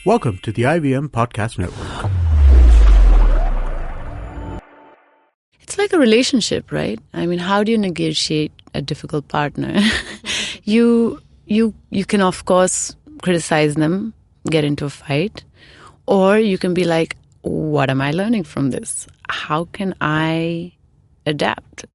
Welcome to the IVM Podcast Network. It's like a relationship, right? I mean, how do you negotiate a difficult partner? You can, of course, criticize them, get into a fight, or you can be like, what am I learning from this? How can I adapt?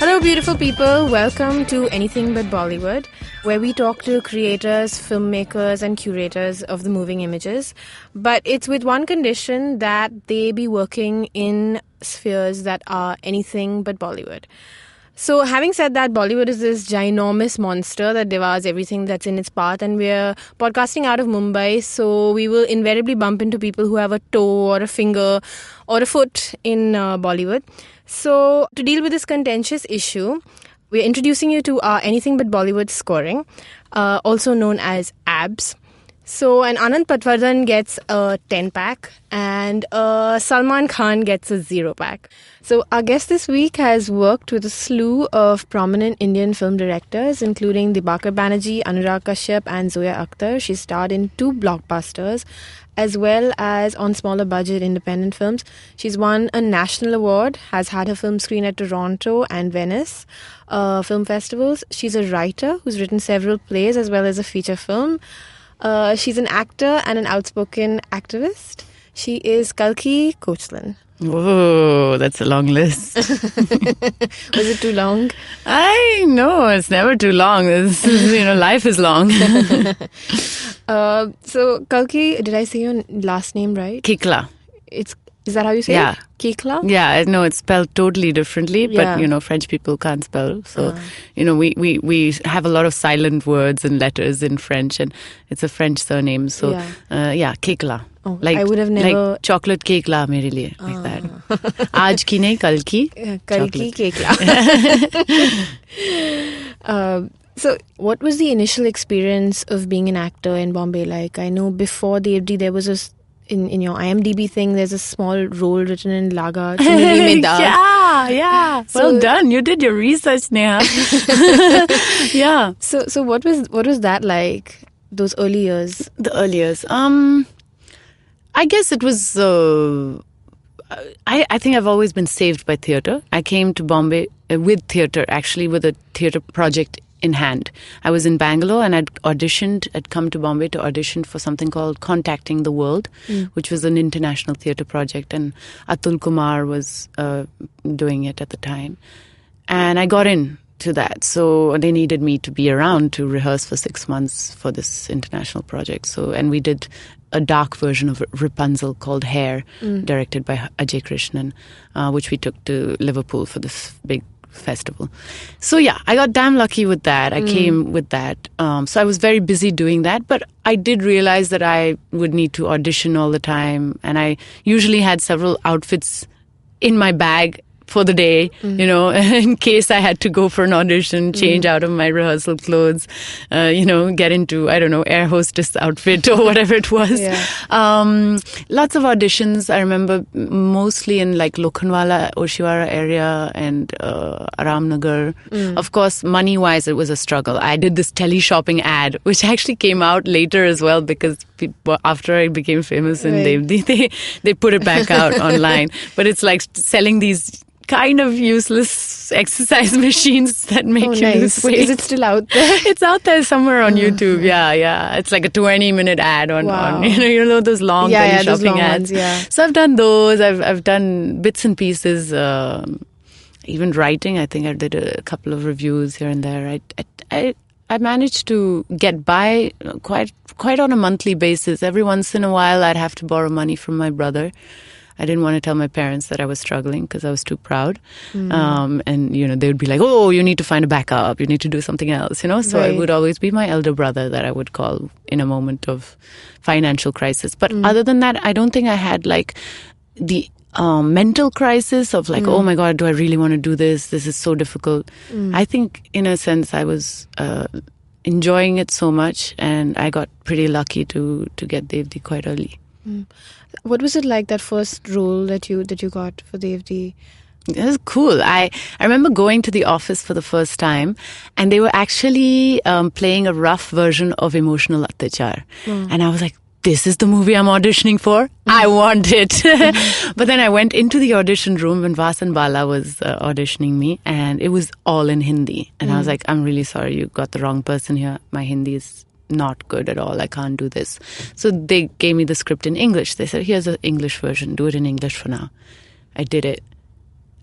Hello, beautiful people. Welcome to Anything But Bollywood, where we talk to creators, filmmakers, and curators of the moving images. But it's with one condition, that they be working in spheres that are anything but Bollywood. So having said that, Bollywood is this ginormous monster that devours everything that's in its path, and we're podcasting out of Mumbai, so we will invariably bump into people who have a toe or a finger or a foot in Bollywood. So to deal with this contentious issue, we're introducing you to our Anything But Bollywood scoring, also known as ABS. So an Anand Patwardhan gets a 10-pack and Salman Khan gets a 0-pack. So our guest this week has worked with a slew of prominent Indian film directors, including Dibakar Banerjee, Anurag Kashyap and Zoya Akhtar. She starred in 2 blockbusters, as well as on smaller budget independent films. She's won a national award, has had her film screen at Toronto and Venice film festivals. She's a writer who's written several plays as well as a feature film. She's an actor and an outspoken activist. She is Kalki Koechlin. Whoa, that's a long list. Was it too long? I know, it's never too long. Life is long. So, Kalki, did I say your last name right? Kikla. Is that how you say it? Kikla? Yeah, no, it's spelled totally differently, but, French people can't spell. So, we have a lot of silent words and letters in French, and it's a French surname. So, Kikla. Oh, I would have never... Like chocolate cake la mere liye, like that. Aaj ki nahi, kal ki. Kalki Koechlin. So, what was the initial experience of being an actor in Bombay like? I know before the FD there was in your IMDb thing, there's a small role written in Laga. Yeah. Well done. You did your research, Neha. Yeah. So what was that like? Those early years? The early years. I guess it was. I think I've always been saved by theatre. I came to Bombay with theatre, actually, with a theatre project in hand. I was in Bangalore and I'd come to Bombay to audition for something called Contacting the World, which was an international theatre project, and Atul Kumar was doing it at the time. And I got into that. So they needed me to be around to rehearse for 6 months for this international project. And we did a dark version of Rapunzel called Hair, directed by Ajay Krishnan, which we took to Liverpool for this big festival. So I got damn lucky with that. I came with that. So I was very busy doing that, but I did realize that I would need to audition all the time, and I usually had several outfits in my bag for the day, in case I had to go for an audition, change out of my rehearsal clothes, get into, I don't know, air hostess outfit or whatever it was. Yeah. Lots of auditions. I remember mostly in like Lokhandwala, Oshiwara area and Aramnagar. Of course, money-wise, it was a struggle. I did this tele-shopping ad, which actually came out later as well, because people, after I became famous in Devdi, they put it back out online. But it's like selling these kind of useless exercise machines that make you lose weight. Is it still out there? It's out there somewhere on YouTube. Yeah. It's like a 20-minute ad on those long shopping ads. Ones, So I've done those. I've done bits and pieces. Even writing. I think I did a couple of reviews here and there. I managed to get by quite on a monthly basis. Every once in a while, I'd have to borrow money from my brother. I didn't want to tell my parents that I was struggling because I was too proud. And, they would be like, oh, you need to find a backup. You need to do something else, So it would always be my elder brother that I would call in a moment of financial crisis. But other than that, I don't think I had like the mental crisis of like, oh my God, do I really want to do this? This is so difficult. I think in a sense I was enjoying it so much, and I got pretty lucky to get Devdi quite early. What was it like, that first role that you got for Devdi? It was cool. I remember going to the office for the first time, and they were actually playing a rough version of Emotional Atyachar. And I was like, this is the movie I'm auditioning for. I want it. But then I went into the audition room when Vasan Bala was auditioning me, and it was all in Hindi. And I was like, I'm really sorry, you got the wrong person here. My Hindi is not good at all. I can't do this. So they gave me the script in English. They said, here's the English version. Do it in English for now. I did it.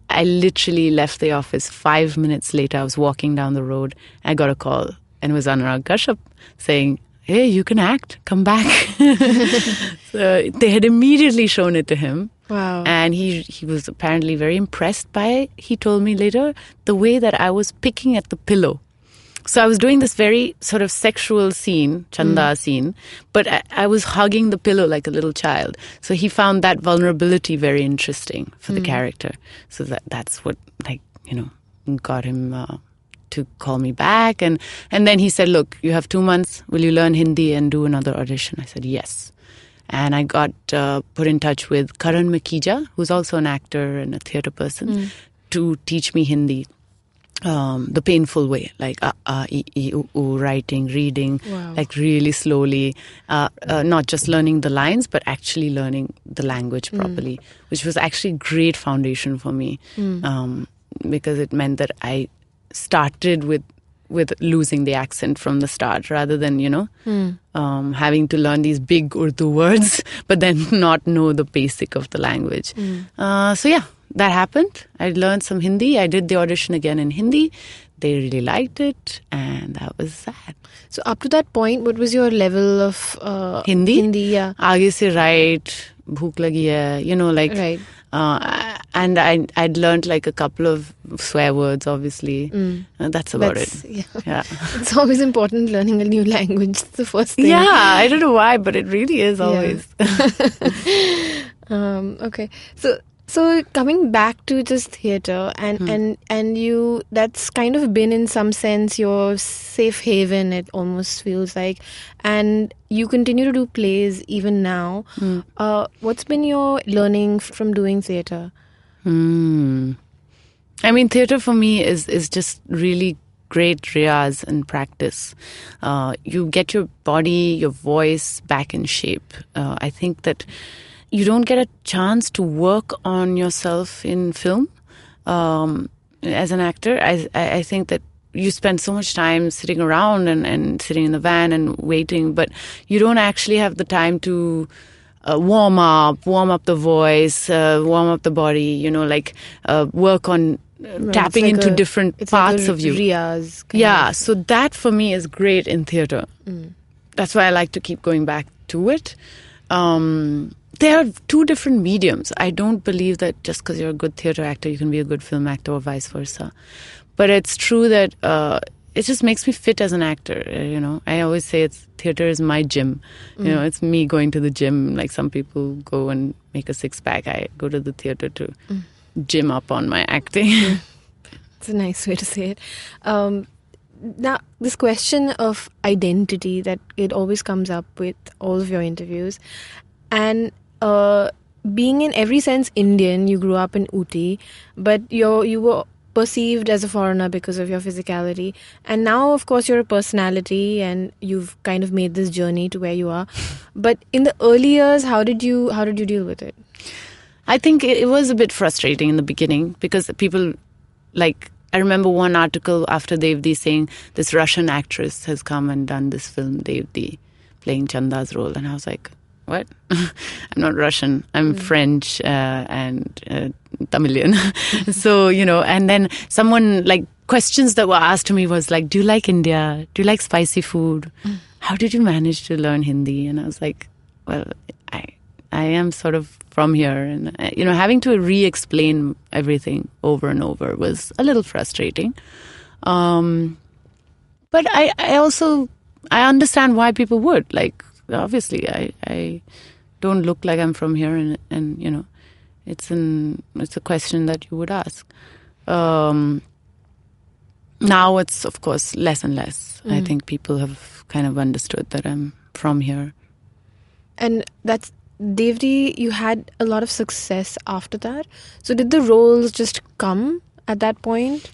I literally left the office 5 minutes later. I was walking down the road. I got a call, and it was Anurag Kashyap saying, hey, you can act, come back. So they had immediately shown it to him. Wow. And he was apparently very impressed by it. He told me later the way that I was picking at the pillow. So I was doing this very sort of sexual scene, Chanda scene, but I was hugging the pillow like a little child. So he found that vulnerability very interesting for the character. So that's what, got him to call me back. And then he said, look, you have 2 months. Will you learn Hindi and do another audition? I said, yes. And I got put in touch with Karan Makija, who's also an actor and a theatre person, to teach me Hindi. The painful way, like writing, reading, like really slowly, not just learning the lines, but actually learning the language properly, which was actually a great foundation for me, because it meant that I started with losing the accent from the start, rather than having to learn these big Urdu words, but then not know the basic of the language. So yeah. That happened. I learned some Hindi. I did the audition again in Hindi. They really liked it, and that was that. So up to that point, what was your level of Hindi? Hindi, yeah. Aage se right, bhook lagi hai, Right. And I'd learned like a couple of swear words, obviously. That's about it. Yeah. It's always important learning a new language. It's the first thing. Yeah, I don't know why, but it really is always. Okay. So coming back to just theatre and you, that's kind of been in some sense your safe haven, it almost feels like, and you continue to do plays even now. What's been your learning from doing theatre? I mean, theatre for me is just really great riyaz and practice. You get your body, your voice back in shape. I think that you don't get a chance to work on yourself in film as an actor. I think that you spend so much time sitting around and sitting in the van and waiting, but you don't actually have the time to warm up the voice, warm up the body, work on tapping like into different parts like of you. Riyaz So that for me is great in theatre. That's why I like to keep going back to it. There are two different mediums. I don't believe that just because you're a good theatre actor, you can be a good film actor or vice versa. But it's true that it just makes me fit as an actor. I always say theatre is my gym. It's me going to the gym. Like some people go and make a six-pack. I go to the theatre to gym up on my acting. It's a nice way to say it. Now, this question of identity that it always comes up with all of your interviews, and being in every sense Indian, you grew up in Uti, but you were perceived as a foreigner because of your physicality, and now of course you're a personality and you've kind of made this journey to where you are. But in the early years, how did you deal with it? I think it was a bit frustrating in the beginning because people, like, I remember one article after Devdi saying this Russian actress has come and done this film, Devdi, playing Chanda's role, and I was like, what? I'm not Russian. I'm French and Tamilian. So, and then someone, like, questions that were asked to me was like, do you like India? Do you like spicy food? How did you manage to learn Hindi? And I was like, well, I am sort of from here. And, having to re-explain everything over and over was a little frustrating. But I also understand why people would. Like, obviously, I don't look like I'm from here, and it's a question that you would ask. Now it's, of course, less and less. I think people have kind of understood that I'm from here. And that's Devdi, you had a lot of success after that. So did the roles just come at that point?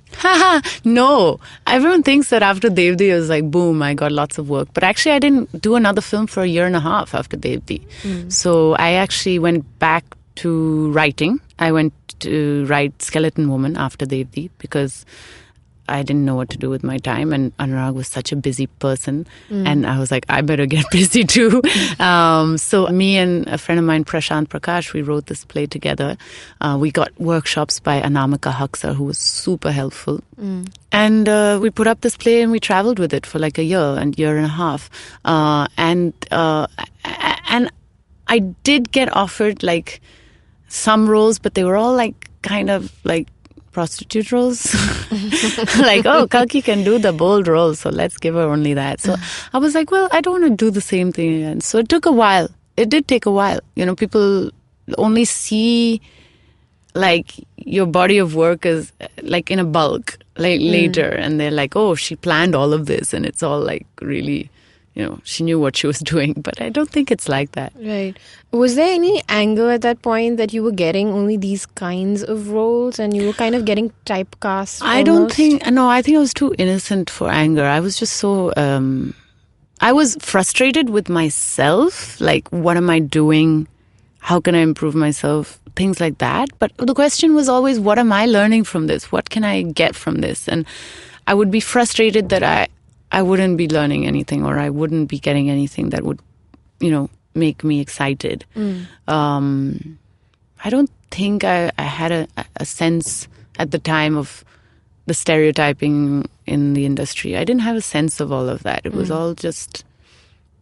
No. Everyone thinks that after Devdi it was like, boom, I got lots of work. But actually, I didn't do another film for a year and a half after Devdi. So I actually went back to writing. I went to write Skeleton Woman after Devdi because I didn't know what to do with my time, and Anurag was such a busy person, and I was like, I better get busy too. So me and a friend of mine, Prashant Prakash, we wrote this play together. We got workshops by Anamika Haksar, who was super helpful. And we put up this play and we traveled with it for like a year and a half. And I did get offered like some roles, but they were all like kind of like prostitute roles. Like, oh, Kalki can do the bold role, so let's give her only that. So I was like, well, I don't want to do the same thing again. So it took a while. It did take a while. You know, people only see like your body of work as like in a bulk like later, and they're like, oh, she planned all of this, and it's all like really, you know, she knew what she was doing. But I don't think it's like that. Right. Was there any anger at that point that you were getting only these kinds of roles and you were kind of getting typecast? I don't think, no, I think I was too innocent for anger. I was just so, I was frustrated with myself. Like, what am I doing? How can I improve myself? Things like that. But the question was always, what am I learning from this? What can I get from this? And I would be frustrated that I wouldn't be learning anything, or I wouldn't be getting anything that would, you know, make me excited. I don't think I had a sense at the time of the stereotyping in the industry. I didn't have a sense of all of that. It was all just,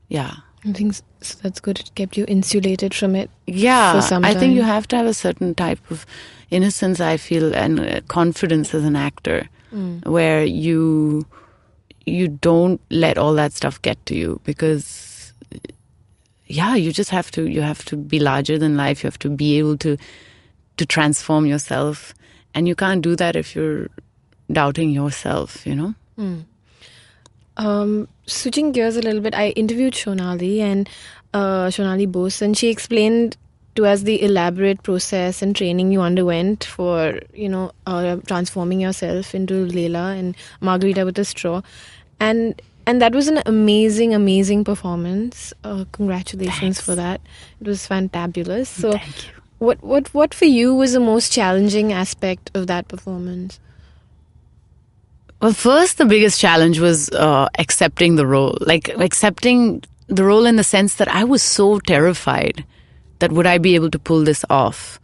yeah. I think so that's good. It kept you insulated from it. Yeah, for some I time. think you have to have a certain type of innocence, I feel, and confidence as an actor, where you don't let all that stuff get to you, because you just have to be larger than life. You have to be able to transform yourself, and you can't do that if you're doubting yourself, you know. Switching gears a little bit, I interviewed Shonali and Shonali Bose, and she explained to us the elaborate process and training you underwent for, you know, transforming yourself into Leila and Margarita With A Straw. And that was an amazing, amazing performance. Congratulations for that. It was fantabulous. So Thank you. What for you was the most challenging aspect of that performance? Well, first, the biggest challenge was accepting the role. Like, accepting the role in the sense that I was so terrified that would I be able to pull this off.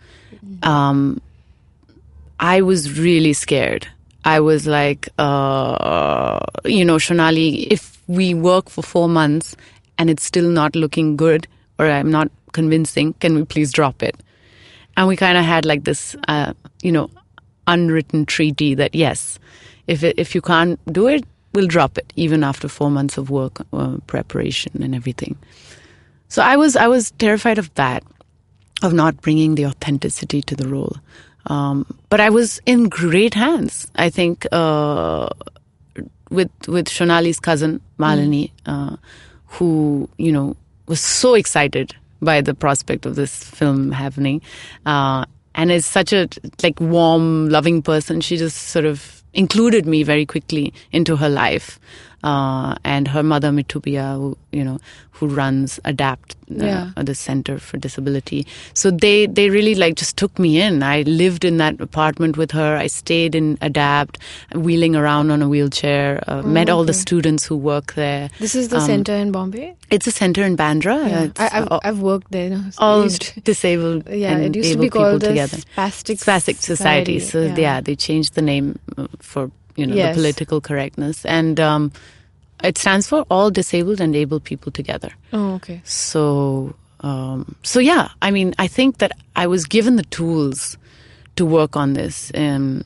I was really scared. I was like, you know, Shonali, if we work for 4 months and it's still not looking good, or I'm not convincing, can we please drop it? And we kind of had like this, you know, unwritten treaty that yes, if you can't do it, we'll drop it, even after 4 months of work, preparation and everything. So I was terrified of that, of not bringing the authenticity to the role. But I was in great hands, I think, with Shonali's cousin, Malini, who, you know, was so excited by the prospect of this film happening, and is such a like warm, loving person. She just sort of included me very quickly into her life. And her mother, Mitubia, who runs ADAPT, the Center for Disability. So they really like just took me in. I lived in that apartment with her. I stayed in ADAPT, wheeling around on a wheelchair, met all the students who work there. This is the center in Bombay? It's a center in Bandra. Yeah. I've worked there. No? So all disabled and it used to able be called people the together. Spastic Society. So they changed the name for the political correctness, and it stands for All Disabled and Able People Together. Oh, okay. So yeah, I mean, I think that I was given the tools to work on this, and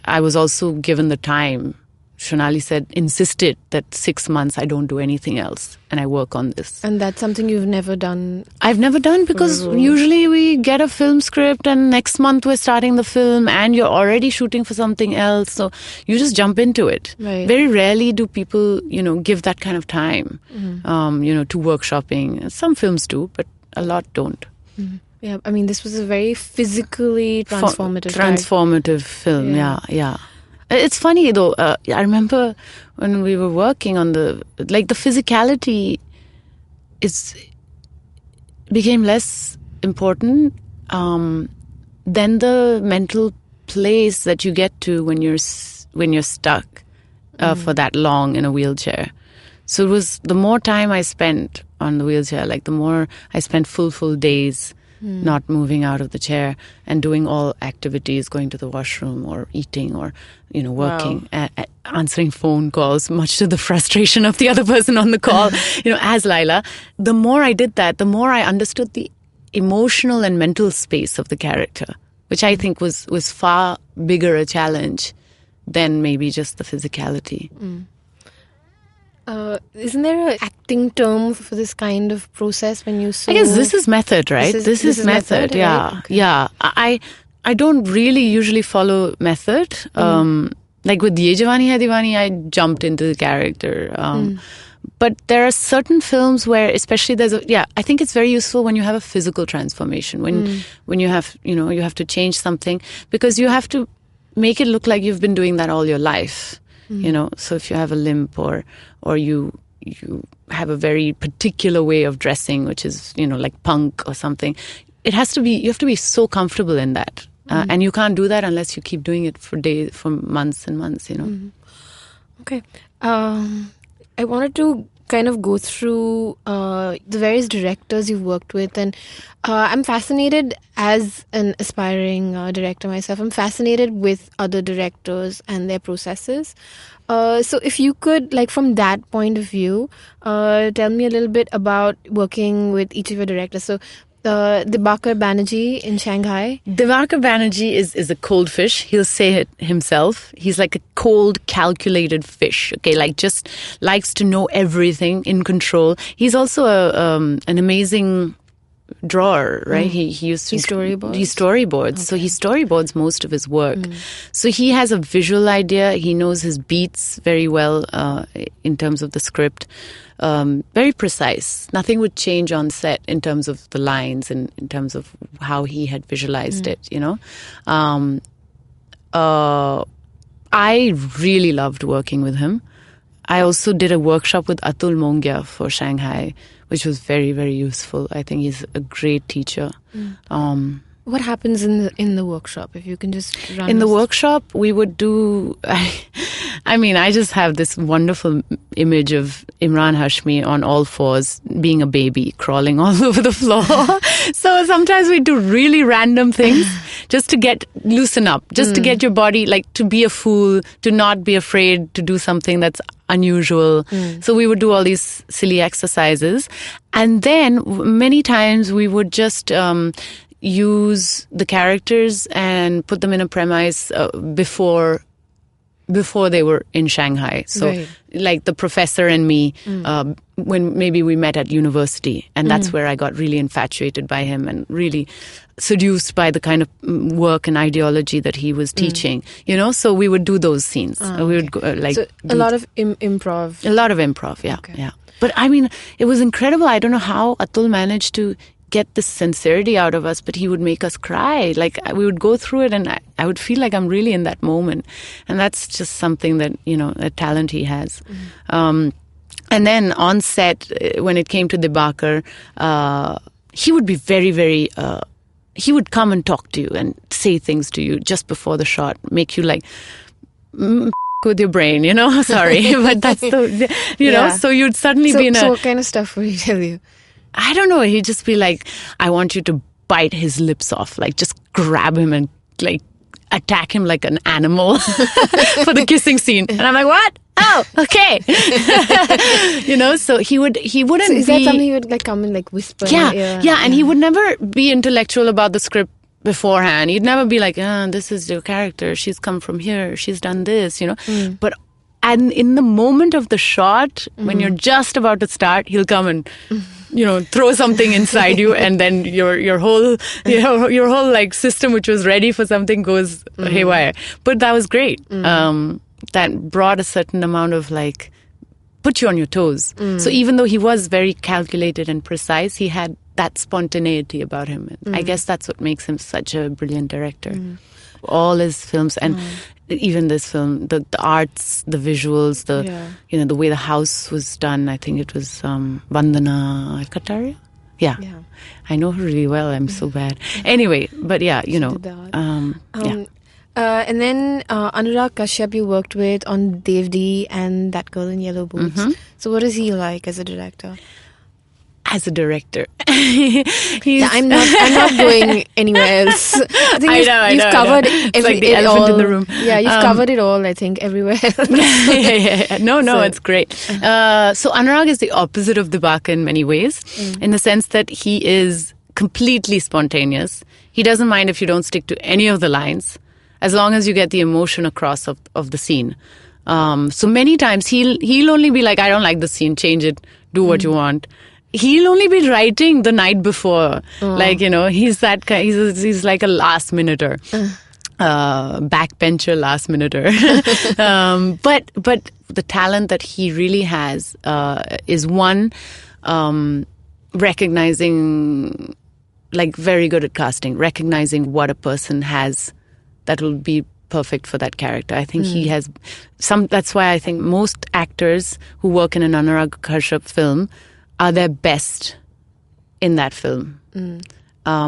I was also given the time. Shonali insisted that 6 months I don't do anything else and I work on this. And that's something you've never done? I've never done, because usually we get a film script and next month we're starting the film and you're already shooting for something else. So you just jump into it. Right. Very rarely do people, give that kind of time, to workshopping. Some films do, but a lot don't. Yeah, I mean, this was a very physically transformative film. Yeah. It's funny though. I remember when we were working on the physicality became less important than the mental place that you get to when you're stuck for that long in a wheelchair. So it was the more time I spent on the wheelchair, like the more I spent full days not moving out of the chair and doing all activities, going to the washroom or eating or, working, answering phone calls, much to the frustration of the other person on the call, as Laila. The more I did that, the more I understood the emotional and mental space of the character, which I think was far bigger a challenge than maybe just the physicality. Isn't there an acting term for this kind of process when you sew? I guess this is method, right? This is method, yeah. Right? Okay. Yeah. I don't really usually follow method. Like with Ye Jawani Hai Diwani, I jumped into the character. But there are certain films where, especially I think it's very useful when you have a physical transformation, when you have, you have to change something, because you have to make it look like you've been doing that all your life. So if you have a limp or you have a very particular way of dressing, which is, like punk or something, you have to be so comfortable in that. And you can't do that unless you keep doing it for months and months, Okay. I wanted to kind of go through the various directors you've worked with, and I'm fascinated as an aspiring director myself. I'm fascinated with other directors and their processes. So if you could, from that point of view, tell me a little bit about working with each of your directors. So Dibakar Banerjee in Shanghai. Dibakar Banerjee is a cold fish. He'll say it himself. He's like a cold, calculated fish. Okay, just likes to know everything, in control. He's also an amazing drawer, right? He used to storyboards. He storyboards. Okay. So he storyboards most of his work. So he has a visual idea. He knows his beats very well in terms of the script. Very precise. Nothing would change on set in terms of the lines and in terms of how he had visualized it, I really loved working with him. I also did a workshop with Atul Mongia for Shanghai, which was very, very useful. I think he's a great teacher. What happens in the workshop? If you can just run in the workshop, we would do. I just have this wonderful image of Imran Hashmi on all fours, being a baby, crawling all over the floor. So sometimes we do really random things just to loosen up, just to get your body, to be a fool, to not be afraid to do something that's unusual. So we would do all these silly exercises. And then many times we would just use the characters and put them in a premise before they were in Shanghai. So like the professor and me, when maybe we met at university, and that's where I got really infatuated by him and really seduced by the kind of work and ideology that he was teaching, so we would do those scenes. We would go, so a lot of improv. A lot of improv, yeah. Okay. Yeah. But it was incredible. I don't know how Atul managed to get this sincerity out of us, but he would make us cry. We would go through it and I would feel like I'm really in that moment. And that's just something that, a talent he has. And then on set, when it came to Dibakar, he would be very, very, he would come and talk to you and say things to you just before the shot, make you with your brain, sorry, but that's the, so you'd suddenly be in So what kind of stuff would he tell you? I don't know. He'd just be like, I want you to bite his lips off. Just grab him and attack him like an animal for the kissing scene. And I'm like, what? Oh, okay. So he wouldn't so is that something he would come and whisper? Yeah. And he would never be intellectual about the script beforehand. He'd never be like, this is your character. She's come from here. She's done this, But and in the moment of the shot, when you're just about to start, he'll come and throw something inside you, and then your whole system, which was ready for something, goes haywire. But that was great. That brought a certain amount of put you on your toes. So even though he was very calculated and precise, he had that spontaneity about him. I guess that's what makes him such a brilliant director. All his films, and even this film, the arts, the visuals, the way the house was done. I think it was Vandana Kataria. Yeah. I know her really well. I'm so bad. Anyway, but and then Anurag Kashyap you worked with on Devdi and That Girl in Yellow Boots. So what is he like as a director? As a director, I'm not going anywhere else. I think you've covered the elephant in the room. Yeah, you've covered it all. I think everywhere else. No, it's great. So Anurag is the opposite of Dibaka in many ways, in the sense that he is completely spontaneous. He doesn't mind if you don't stick to any of the lines, as long as you get the emotion across of the scene. So many times he'll only be like, I don't like the scene, change it, do what you want. He'll only be writing the night before. Like, he's that guy. He's like a last minuter. Backbencher last minuter. But the talent that he really has is one, recognizing, like very good at casting, recognizing what a person has that will be perfect for that character. I think he has that's why I think most actors who work in an Anurag Kashyap film are their best in that film.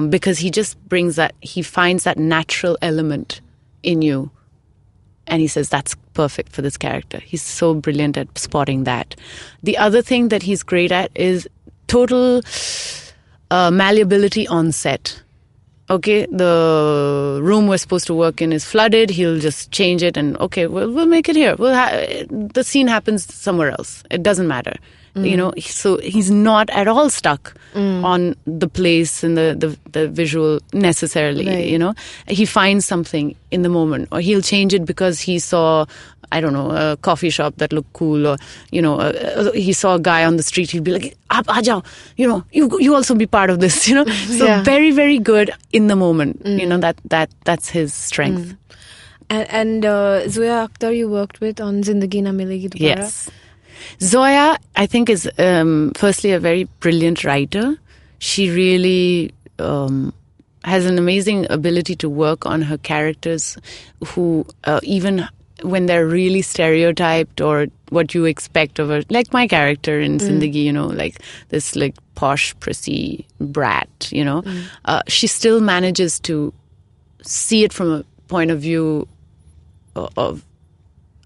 Because he just brings he finds that natural element in you and he says, that's perfect for this character. He's so brilliant at spotting that. The other thing that he's great at is total malleability on set. Okay, the room we're supposed to work in is flooded. He'll just change it and, okay, we'll make it here. The scene happens somewhere else. It doesn't matter. So he's not at all stuck on the place and the visual necessarily, right. He finds something in the moment, or he'll change it because he saw, I don't know, a coffee shop that looked cool, or, he saw a guy on the street, he'll be like, Aap aa jao, you also be part of this, So very, very good in the moment, that's his strength. And Zoya Akhtar you worked with on Zindagi Na Milegi Dobara. Yes. Zoya, I think, is firstly a very brilliant writer. She really has an amazing ability to work on her characters who, even when they're really stereotyped or what you expect of her, like my character in Zindagi, like this like posh, prissy brat, she still manages to see it from a point of view of,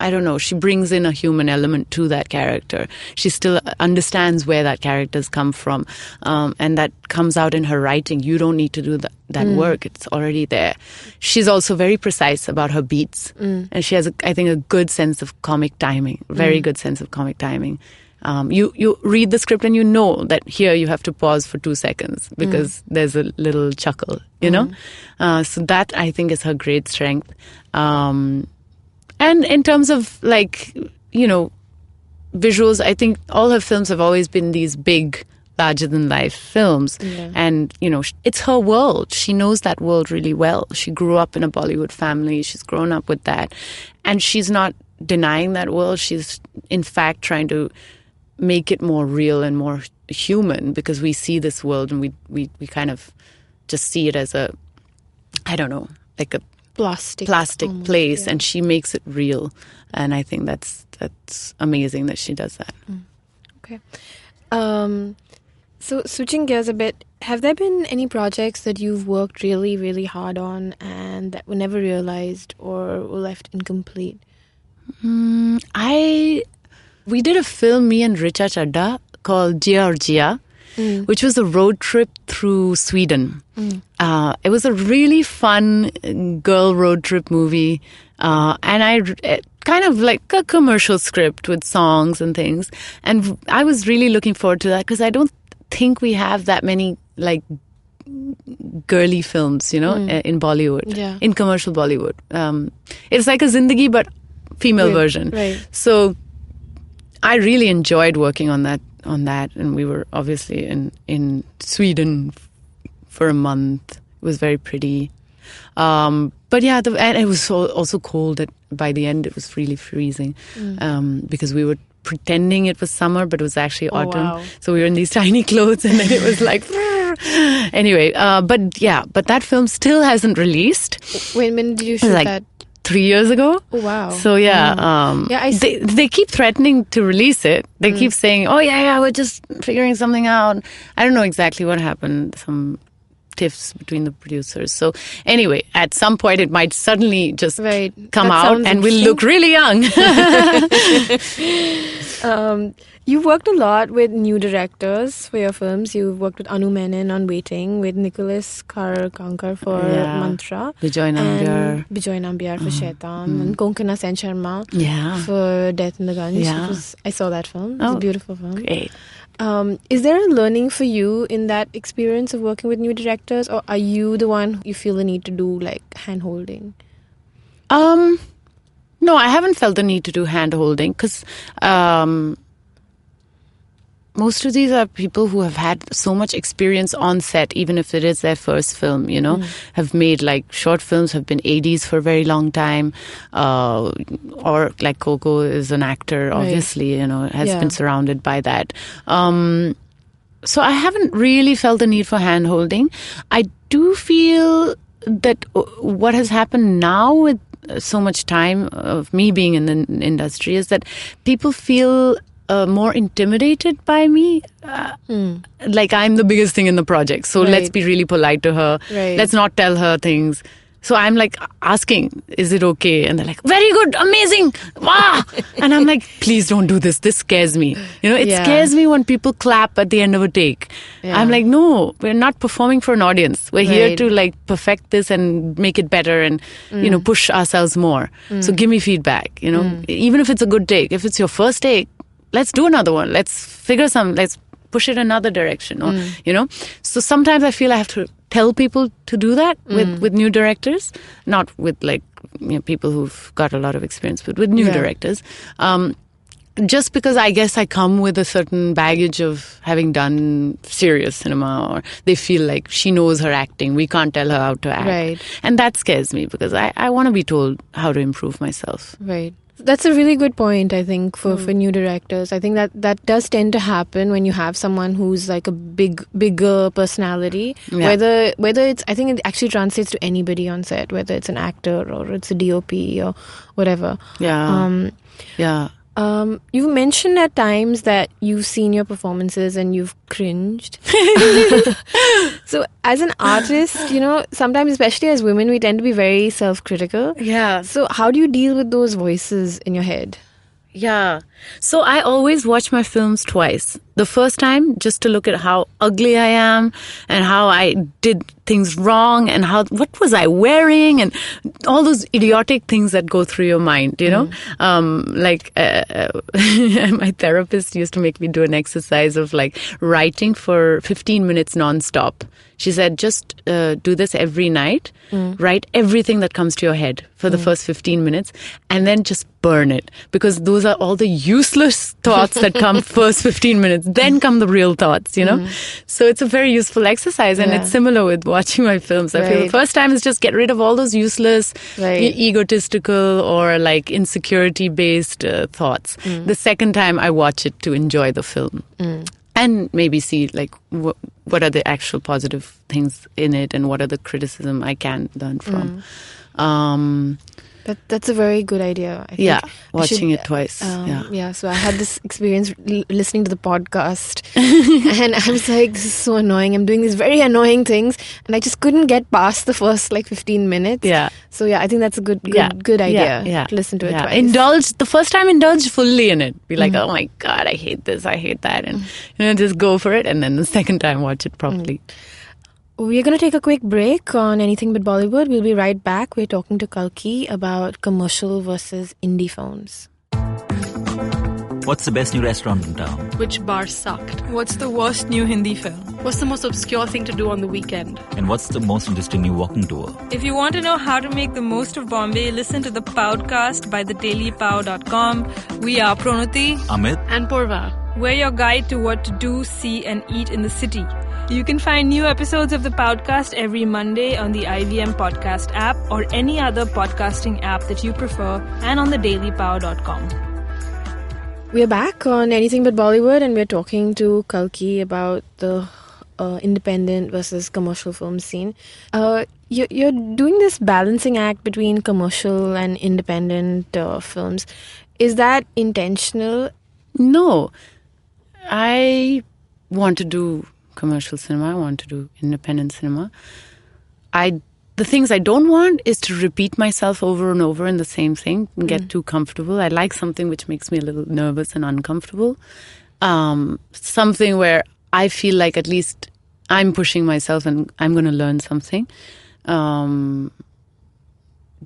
I don't know, she brings in a human element to that character. She still understands where that character's come from. And that comes out in her writing. You don't need to do that work. It's already there. She's also very precise about her beats. And she has, I think, a good sense of comic timing. Very good sense of comic timing. You read the script and you know that here you have to pause for 2 seconds because there's a little chuckle, So that, I think, is her great strength. And in terms of visuals, I think all her films have always been these big, larger-than-life films. Yeah. And, it's her world. She knows that world really well. She grew up in a Bollywood family. She's grown up with that. And she's not denying that world. She's, in fact, trying to make it more real and more human because we see this world and we kind of just see it as a, I don't know, like a plastic almost, place, and she makes it real, and I think that's amazing that she does that. Okay, so switching gears a bit, have there been any projects that you've worked really, really hard on and that were never realized or were left incomplete? We did a film, me and Richa Chadda, called Georgia, which was a road trip through Sweden. It was a really fun girl road trip movie. And I kind of like a commercial script with songs and things. And I was really looking forward to that because I don't think we have that many like girly films, in Bollywood, in commercial Bollywood. It's like a Zindagi but female version. Right. So I really enjoyed working on that, and we were obviously in Sweden for a month. It was very pretty. But yeah, and it was also cold. By the end, it was really freezing because we were pretending it was summer, but it was actually autumn. Wow. So we were in these tiny clothes, and then it was like, Anyway, but that film still hasn't released. When did you shoot that? 3 years ago. Oh, wow. So they keep threatening to release it. They keep saying, oh yeah, we're just figuring something out. I don't know exactly what happened. Some tiffs between the producers. So anyway, at some point it might suddenly just come out and we'll look really young. You've worked a lot with new directors for your films. You've worked with Anu Menon on Waiting, with Nicholas Kankar for Mantra. Bijoy Nambiar for Shaitan. And Konkana Sen Sharma for Death in the Gunj. Yeah. I saw that film. It's a beautiful film. Great. Is there a learning for you in that experience of working with new directors, or are you the one you feel the need to do like hand-holding? No, I haven't felt the need to do hand-holding because most of these are people who have had so much experience on set, even if it is their first film, have made like short films, have been ADs for a very long time, or like Coco is an actor, obviously, has been surrounded by that. So I haven't really felt the need for hand-holding. I do feel that what has happened now with so much time of me being in the industry is that people feel more intimidated by me. Like I'm the biggest thing in the project. So let's be really polite to her. Let's not tell her things. So I'm like asking, is it okay? And they're like, very good, amazing, wow. And I'm like, please don't do this. This scares me. It scares me when people clap at the end of a take. I'm like, no, we're not performing for an audience. We're here to like perfect this and make it better and, push ourselves more. So give me feedback, even if it's a good take. If it's your first take, let's do another one. Let's push it another direction. Or, So sometimes I feel I have to tell people to do that with new directors, not with like people who've got a lot of experience, but with new directors. Just because I guess I come with a certain baggage of having done serious cinema, or they feel like she knows her acting. We can't tell her how to act. Right. And that scares me because I want to be told how to improve myself. Right. That's a really good point, I think, for new directors. I think that does tend to happen when you have someone who's like a bigger personality. Yeah. Whether it's, I think it actually translates to anybody on set, whether it's an actor or it's a DOP or whatever. Yeah. You've mentioned at times that you've seen your performances and you've cringed. So as an artist, sometimes, especially as women, we tend to be very self-critical. Yeah. So how do you deal with those voices in your head? Yeah. So I always watch my films twice. The first time, just to look at how ugly I am and how I did things wrong and what was I wearing and all those idiotic things that go through your mind, my therapist used to make me do an exercise of like writing for 15 minutes nonstop. She said, just do this every night. Write everything that comes to your head for the first 15 minutes and then just burn it, because those are all the useless thoughts that come first 15 minutes. Then come the real thoughts, So it's a very useful exercise, and it's similar with watching my films. I feel the first time is just get rid of all those useless, egotistical or like insecurity-based thoughts. The second time I watch it to enjoy the film. And maybe see like what are the actual positive things in it and what are the criticism I can learn from. That's a very good idea, I think. Watching it twice. So I had this experience listening to the podcast and I was like, this is so annoying. I'm doing these very annoying things and I just couldn't get past the first like 15 minutes. So I think that's a good idea to listen to it twice. Indulge fully in it. Be like, oh my God, I hate this, I hate that. And just go for it. And then the second time, watch it properly. We're going to take a quick break on Anything But Bollywood. We'll be right back. We're talking to Kalki about commercial versus indie films. What's the best new restaurant in town? Which bar sucked? What's the worst new Hindi film? What's the most obscure thing to do on the weekend? And what's the most interesting new walking tour? If you want to know how to make the most of Bombay, listen to the podcast by thedailypow.com. We are Pranati, Amit, and Purva. We're your guide to what to do, see, and eat in the city. You can find new episodes of the podcast every Monday on the IVM Podcast app or any other podcasting app that you prefer, and on thedailypow.com. We're back on Anything But Bollywood, and we're talking to Kalki about the independent versus commercial film scene. You're doing this balancing act between commercial and independent films. Is that intentional? No. I want to do commercial cinema. I want to do independent cinema. The things I don't want is to repeat myself over and over in the same thing and get too comfortable. I like something which makes me a little nervous and uncomfortable. Something where I feel like at least I'm pushing myself and I'm going to learn something.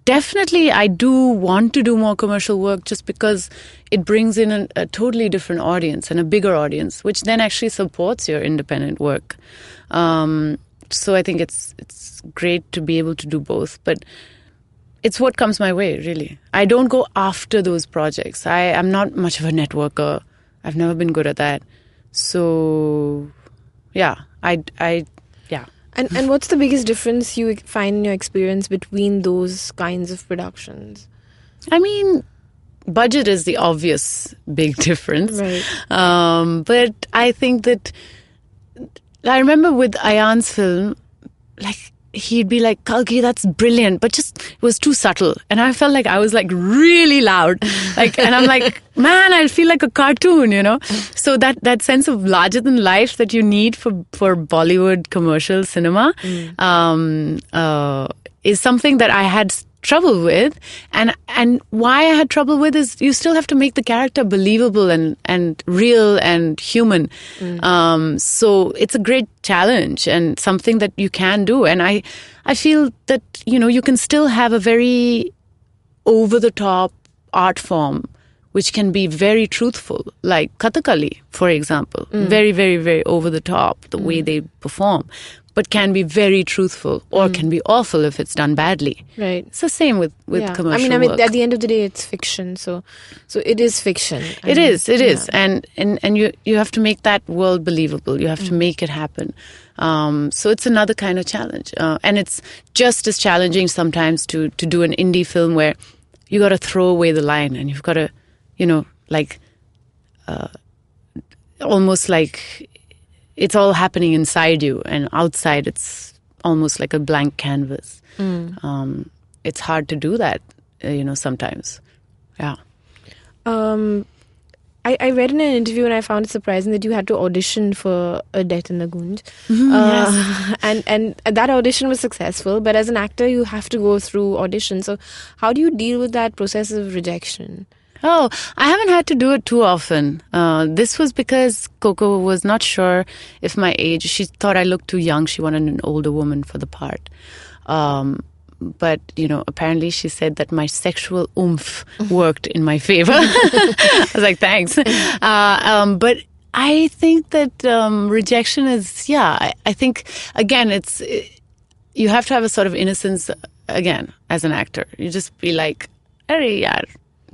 Definitely, I do want to do more commercial work just because it brings in a totally different audience and a bigger audience, which then actually supports your independent work. So I think it's great to be able to do both, but it's what comes my way, really. I don't go after those projects. I'm not much of a networker. I've never been good at that. So, yeah, yeah. And what's the biggest difference you find in your experience between those kinds of productions? I mean, budget is the obvious big difference. Right. But I think that I remember with Ayan's film, like, he'd be like, Kalki, that's brilliant, but just it was too subtle. And I felt like I was like really loud. Like, and I'm like, man, I feel like a cartoon, you know? So that sense of larger than life that you need for Bollywood commercial cinema is something that I had trouble with. And why I had trouble with is you still have to make the character believable and real and human. So it's a great challenge and something that you can do. And I feel that, you know, you can still have a very over-the-top art form which can be very truthful, like Kathakali, for example. Very, very, very over-the-top, the way they perform, but can be very truthful or can be awful if it's done badly. Right. It's the same with commercial work. I mean, at the end of the day, it's fiction. So it is fiction. It is. And you have to make that world believable. You have to make it happen. So it's another kind of challenge. And it's just as challenging sometimes to do an indie film where you got to throw away the line and you've got to, you know, like, almost like it's all happening inside you and outside it's almost like a blank canvas. It's hard to do that, you know, sometimes. Yeah. I read in an interview and I found it surprising that you had to audition for A Death in the Gunj. Yes. And that audition was successful, but as an actor you have to go through auditions. So how do you deal with that process of rejection? Oh, I haven't had to do it too often. This was because Coco was not sure if my age. She thought I looked too young. She wanted an older woman for the part. But, you know, apparently she said that my sexual oomph worked in my favor. I was like, thanks. But I think that rejection is, I think, again, you have to have a sort of innocence, again, as an actor. You just be like, hey, yaar.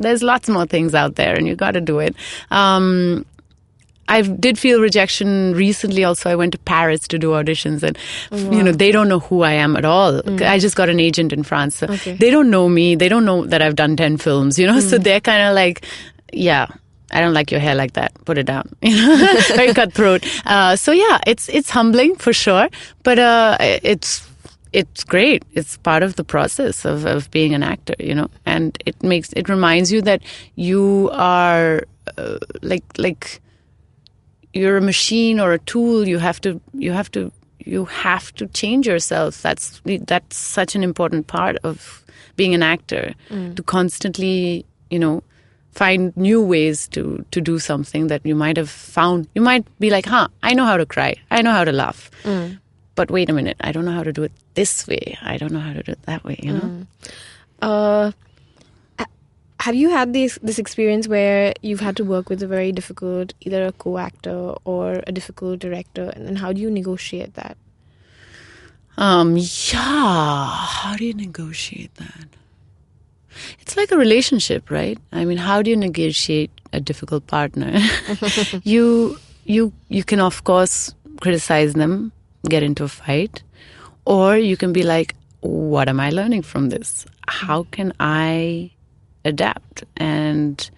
There's lots more things out there and you got to do it. I did feel rejection recently also. I went to Paris to do auditions and, you know, they don't know who I am at all. I just got an agent in France. So they don't know me. They don't know that I've done 10 films, you know. So they're kind of like, yeah, I don't like your hair like that. Put it down. Very cutthroat. So yeah, it's humbling for sure. But it's great. It's part of the process of being an actor, you know, and it reminds you that you are like you're a machine or a tool. You have to change yourself. That's such an important part of being an actor, to constantly, you know, find new ways to do something that you might have found. You might be like, I know how to cry. I know how to laugh. But wait a minute, I don't know how to do it this way. I don't know how to do it that way, you know? Have you had this experience where you've had to work with a very difficult, either a co-actor or a difficult director, and then how do you negotiate that? How do you negotiate that? It's like a relationship, right? I mean, how do you negotiate a difficult partner? You can, of course, criticize them, get into a fight, or you can be like, what am I learning from this? How can I adapt and,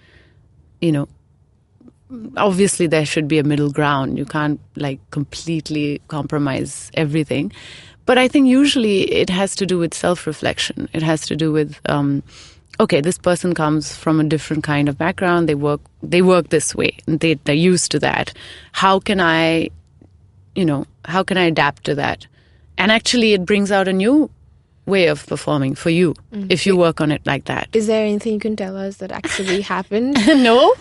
you know, obviously there should be a middle ground. You can't like completely compromise everything. But I think usually it has to do with self-reflection. It has to do with, okay, this person comes from a different kind of background. They work this way, and they're used to that. How can I adapt to that? And actually, it brings out a new way of performing for you if you work on it like that. Is there anything you can tell us that actually happened? No,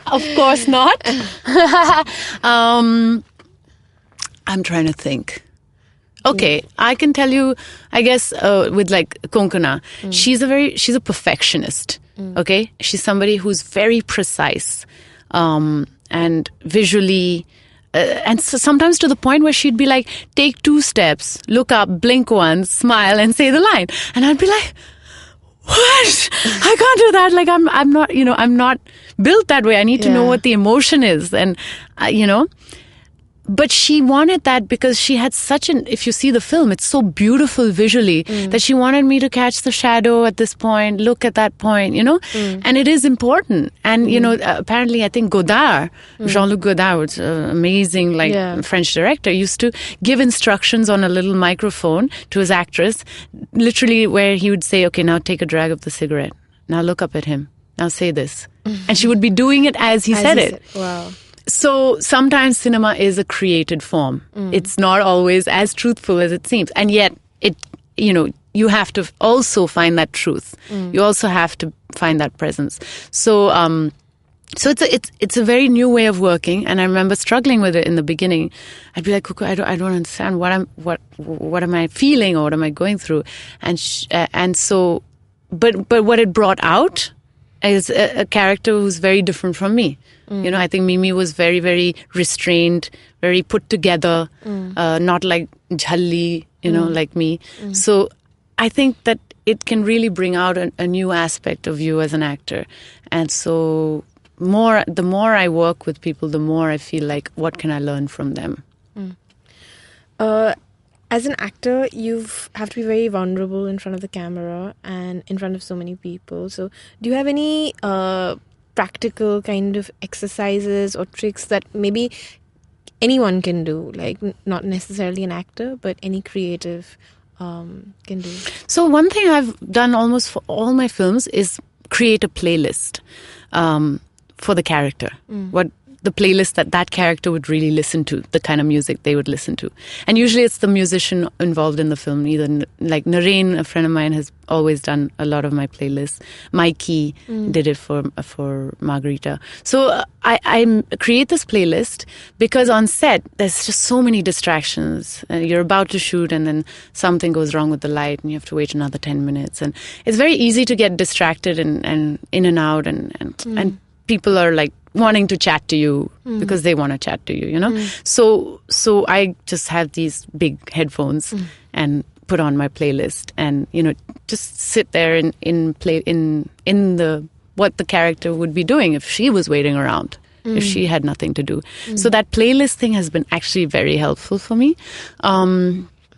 of course not. I'm trying to think. Okay, I can tell you, I guess, with like Konkana, she's a perfectionist, okay? She's somebody who's very precise and visually, and so sometimes to the point where she'd be like, take 2 steps, look up, blink once, smile, and say the line. And I'd be like, what? I can't do that. Like, I'm not, I'm not built that way. I need to know what the emotion is. And, but she wanted that because she had if you see the film, it's so beautiful visually that she wanted me to catch the shadow at this point, look at that point, and it is important. And, apparently I think Godard, Jean-Luc Godard, was an amazing French director, used to give instructions on a little microphone to his actress, literally where he would say, okay, now take a drag of the cigarette. Now look up at him. Now say this. And she would be doing it as he said it. Wow. So sometimes cinema is a created form. It's not always as truthful as it seems. And yet, you have to also find that truth. You also have to find that presence. So it's a very new way of working. And I remember struggling with it in the beginning. I'd be like, Kuku, I don't understand what am I feeling or what am I going through? And so, but what it brought out is a character who's very different from me. I think Mimi was very, very restrained, very put together, not like jhalli, like me. So I think that it can really bring out a new aspect of you as an actor. And so the more I work with people, the more I feel like, what can I learn from them? As an actor, you have to be very vulnerable in front of the camera and in front of so many people. So do you have any practical kind of exercises or tricks that maybe anyone can do, like not necessarily an actor, but any creative can do? So one thing I've done almost for all my films is create a playlist for the character. What the playlist that character would really listen to, the kind of music they would listen to. And usually it's the musician involved in the film. Either like Naren, a friend of mine, has always done a lot of my playlists. Mikey did it for Margarita. So I create this playlist because on set there's just so many distractions. You're about to shoot and then something goes wrong with the light and you have to wait another 10 minutes. And it's very easy to get distracted and in and out and people are like wanting to chat to you because they want to chat to you, So I just have these big headphones and put on my playlist and, just sit there in the what the character would be doing if she was waiting around, if she had nothing to do. So that playlist thing has been actually very helpful for me.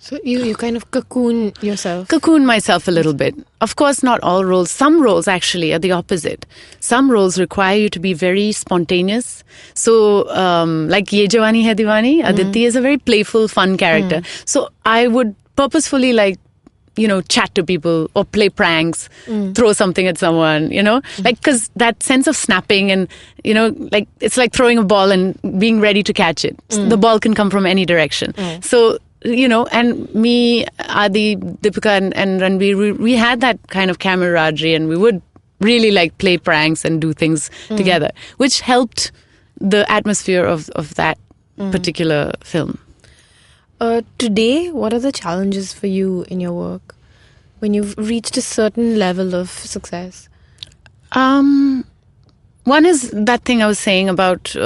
So you kind of cocoon yourself. Cocoon myself a little bit. Of course, not all roles. Some roles actually are the opposite. Some roles require you to be very spontaneous. So, like Ye Jawani Hai Diwani, Aditi is a very playful, fun character. So I would purposefully chat to people or play pranks, throw something at someone, because that sense of snapping and, it's like throwing a ball and being ready to catch it. The ball can come from any direction. So, and me, Adi, Deepika and Ranveer, we had that kind of camaraderie and we would really play pranks and do things together, which helped the atmosphere of that particular film. Today, what are the challenges for you in your work when you've reached a certain level of success? One is that thing I was saying about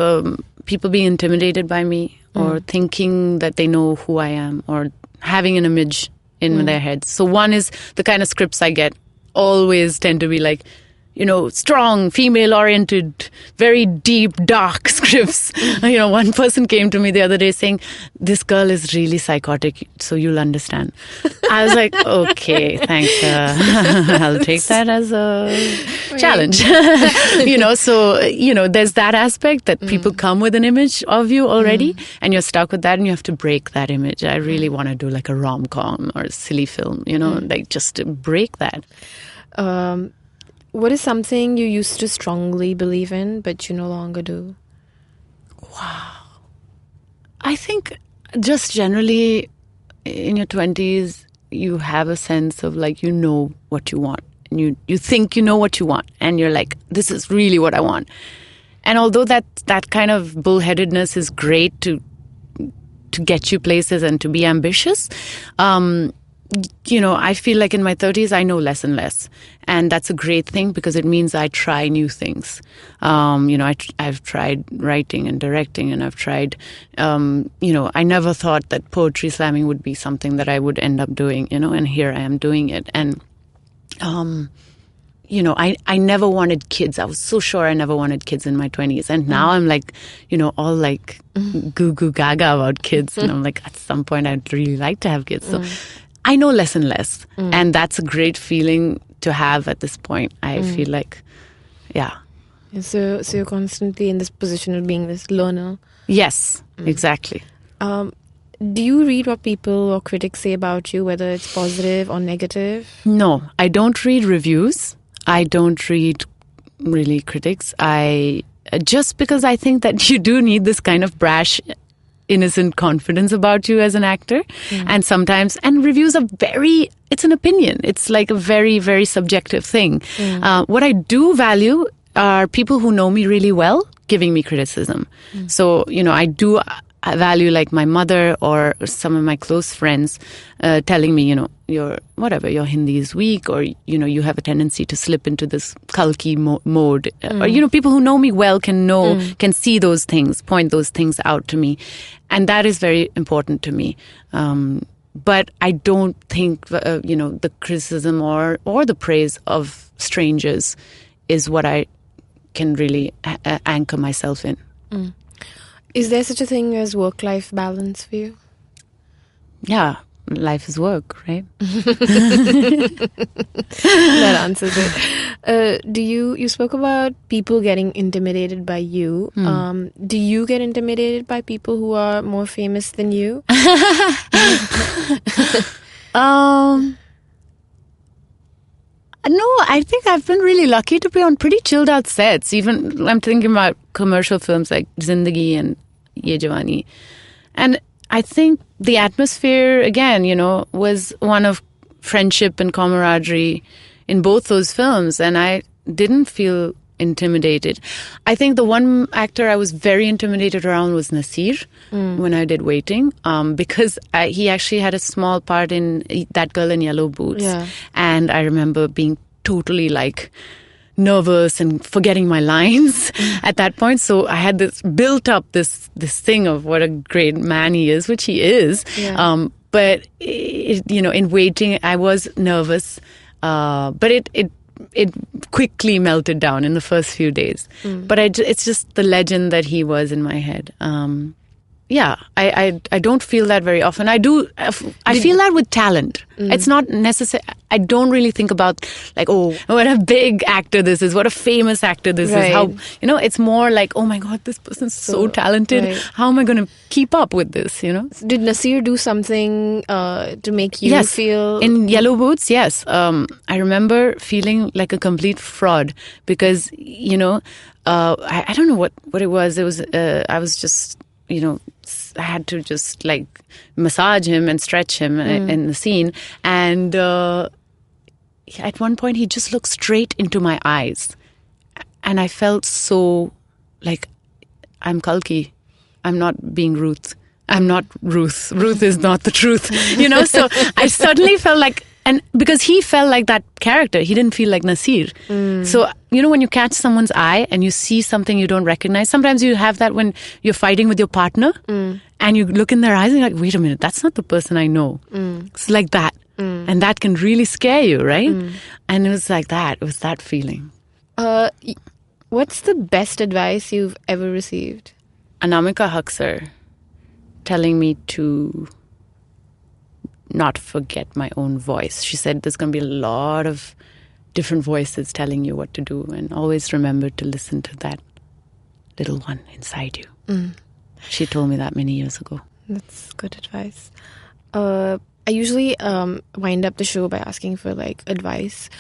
people being intimidated by me or thinking that they know who I am or having an image in their heads. So one is the kind of scripts I get always tend to be like, strong, female-oriented, very deep, dark scripts. One person came to me the other day saying, this girl is really psychotic, so you'll understand. I was like, okay, thanks. I'll take that as a challenge. So, there's that aspect that people come with an image of you already, and you're stuck with that, and you have to break that image. I really want to do like a rom-com or a silly film, like just to break that. What is something you used to strongly believe in, but you no longer do? Wow. I think just generally in your 20s, you have a sense of like, what you want. And you think you know what you want. And you're like, this is really what I want. And although that kind of bullheadedness is great to get you places and to be ambitious, I feel like in my 30s, I know less and less. And that's a great thing because it means I try new things. I've tried writing and directing, and I've tried, I never thought that poetry slamming would be something that I would end up doing, and here I am doing it. And, I never wanted kids. I was so sure I never wanted kids in my 20s. And now I'm like, all like goo gaga about kids. And I'm like, at some point, I'd really like to have kids. So I know less and less. And that's a great feeling to have at this point. I feel like, yeah. So you're constantly in this position of being this learner. Yes, exactly. Do you read what people or critics say about you, whether it's positive or negative? No, I don't read reviews. I don't read really critics. Just because I think that you do need this kind of brash, innocent confidence about you as an actor. And reviews are it's an opinion. It's like a very, very subjective thing. What I do value are people who know me really well giving me criticism. So, I value like my mother or some of my close friends telling me, your Hindi is weak, or, you have a tendency to slip into this Kalki mode. Or, people who know me well can see those things, point those things out to me. And that is very important to me. But I don't think, the criticism or the praise of strangers is what I can really anchor myself in. Is there such a thing as work-life balance for you? Yeah, life is work, right? That answers it. You spoke about people getting intimidated by you. Do you get intimidated by people who are more famous than you? No, I think I've been really lucky to be on pretty chilled out sets. Even I'm thinking about commercial films like Zindagi and Ye Jawani. And I think the atmosphere, again, was one of friendship and camaraderie in both those films. And I didn't feel intimidated. I think the one actor I was very intimidated around was Nasir when I did Waiting, because he actually had a small part in That Girl in Yellow Boots. Yeah. And I remember being totally like nervous and forgetting my lines at that point. So I had built up this thing of what a great man he is, which he is. Yeah. But in Waiting, I was nervous, but it quickly melted down in the first few days. But it's just the legend that he was in my head. I don't feel that very often. I feel that with talent. It's not necessary. I don't really think about like, oh, what a big actor this is, what a famous actor this is. How, it's more like, oh my God, this person's so talented. Right. How am I going to keep up with this, Did Nasir do something to make you feel... In Yellow Boots, yes. I remember feeling like a complete fraud because, I don't know what it was. It was, I was just... I had to just like massage him and stretch him in the scene. And at one point, he just looked straight into my eyes. And I felt so like, I'm Kalki. I'm not being Ruth. I'm not Ruth. Ruth is not the truth. So I suddenly felt like, and because he felt like that character, he didn't feel like Nasir. So, when you catch someone's eye and you see something you don't recognize, sometimes you have that when you're fighting with your partner and you look in their eyes and you're like, wait a minute, that's not the person I know. It's like that. And that can really scare you, right? And it was like that. It was that feeling. What's the best advice you've ever received? Anamika Haksar telling me to not forget my own voice. She said there's going to be a lot of different voices telling you what to do, and always remember to listen to that little one inside you. She told me that many years ago. That's good advice. I usually wind up the show by asking for like advice.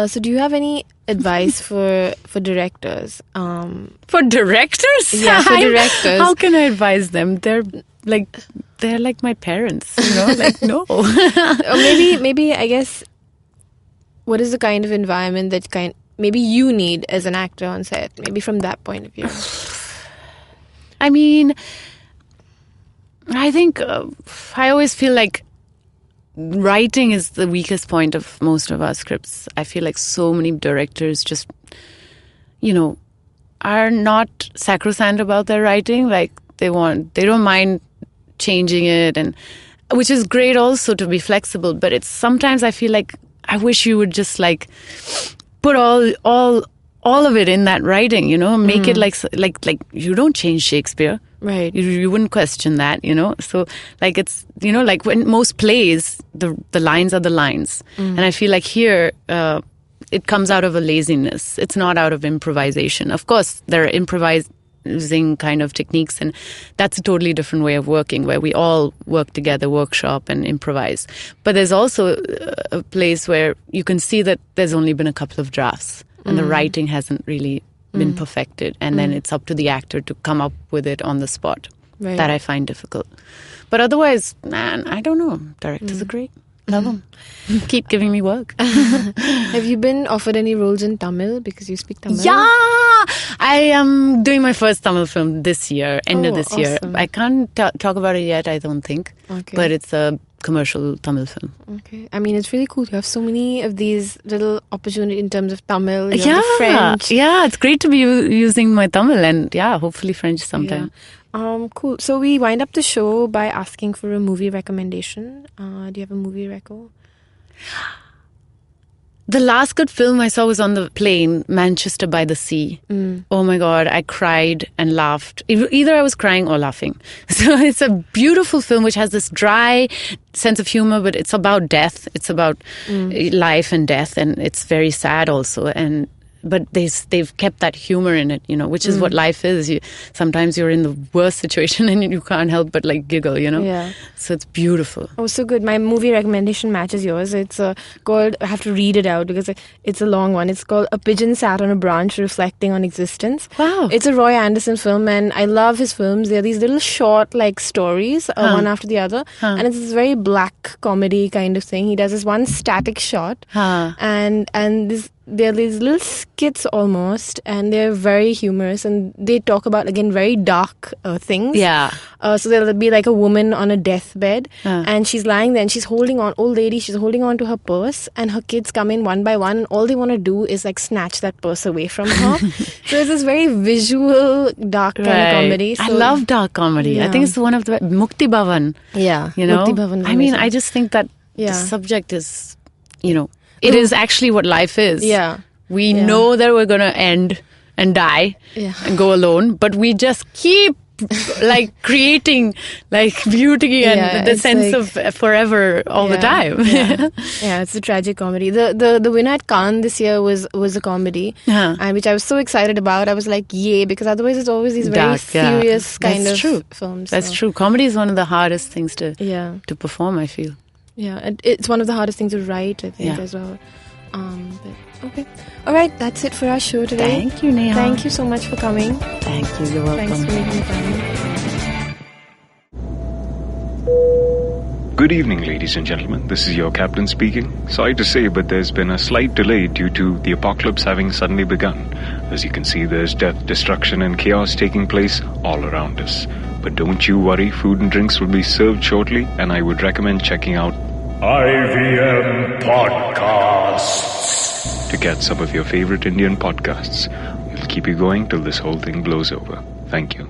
So do you have any advice for directors? For directors? Yeah, for directors. How can I advise them? They're like my parents, like no. Or maybe I guess, what is the kind of environment that maybe you need as an actor on set? Maybe from that point of view. I mean, I think I always feel like writing is the weakest point of most of our scripts. I feel like so many directors just, are not sacrosanct about their writing. Like they don't mind changing it, and which is great also to be flexible. But it's sometimes I feel like I wish you would just like put all of it in that writing, make it like you don't change Shakespeare. Right. You wouldn't question that, So like it's, like when most plays, the lines are the lines. And I feel like here, it comes out of a laziness. It's not out of improvisation. Of course, there are improvising kind of techniques, and that's a totally different way of working where we all work together, workshop and improvise. But there's also a place where you can see that there's only been a couple of drafts and the writing hasn't really been perfected, and then it's up to the actor to come up with it on the spot. Right. That I find difficult. But otherwise, man, I don't know. Directors are great. Love them. Keep giving me work. Have you been offered any roles in Tamil because you speak Tamil? Yeah! I am doing my first Tamil film this year, end of this year. Awesome. I can't talk about it yet, I don't think. Okay. But it's a commercial Tamil film. Okay. I mean, it's really cool. You have so many of these little opportunities in terms of Tamil, you have the French. Yeah, it's great to be using my Tamil, and hopefully French sometime. Yeah. Cool. So we wind up the show by asking for a movie recommendation. Do you have a movie reco? The last good film I saw was on the plane, Manchester by the Sea. Oh my God, I cried and laughed. Either I was crying or laughing. So it's a beautiful film which has this dry sense of humor, but it's about death. It's about life and death, and it's very sad also. But they've kept that humor in it, which is what life is. Sometimes you're in the worst situation and you can't help but like giggle, Yeah. So it's beautiful. Oh, so good. My movie recommendation matches yours. It's called, I have to read it out because it's a long one. It's called A Pigeon Sat on a Branch Reflecting on Existence. Wow. It's a Roy Andersson film, and I love his films. They're these little short like stories, one after the other. And it's this very black comedy kind of thing. He does this one static shot. And they're these little skits almost, and they're very humorous, and they talk about, again, very dark things. Yeah. So there'll be like a woman on a deathbed, and she's lying there, and she's holding on, old lady, she's holding on to her purse, and her kids come in one by one, and all they want to do is like snatch that purse away from her. So it's this very visual, dark kind of comedy. So, I love dark comedy. Yeah. I think it's one of the Mukti Bhavan. Yeah. Mukti Bhavan is I mean, amazing. I just think that Yeah. the subject is, it is actually what life is. Yeah. We know that we're going to end and die and go alone, but we just keep like creating like beauty and the sense like, of forever all the time. Yeah, it's a tragic comedy. The winner at Cannes this year was a comedy, and which I was so excited about. I was like, yay, because otherwise it's always these very Dark, serious kind That's of true. films. That's so. true. Comedy is one of the hardest things to perform, I feel. Yeah, and it's one of the hardest things to write, I think, as well. But, okay. All right, that's it for our show today. Thank you, Neha. Thank you so much for coming. Thank you. You're welcome. Thanks for making time. Good evening, ladies and gentlemen. This is your captain speaking. Sorry to say, but there's been a slight delay due to the apocalypse having suddenly begun. As you can see, there's death, destruction, and chaos taking place all around us. But don't you worry, food and drinks will be served shortly, and I would recommend checking out IVM Podcasts to get some of your favorite Indian podcasts. We'll keep you going till this whole thing blows over. Thank you.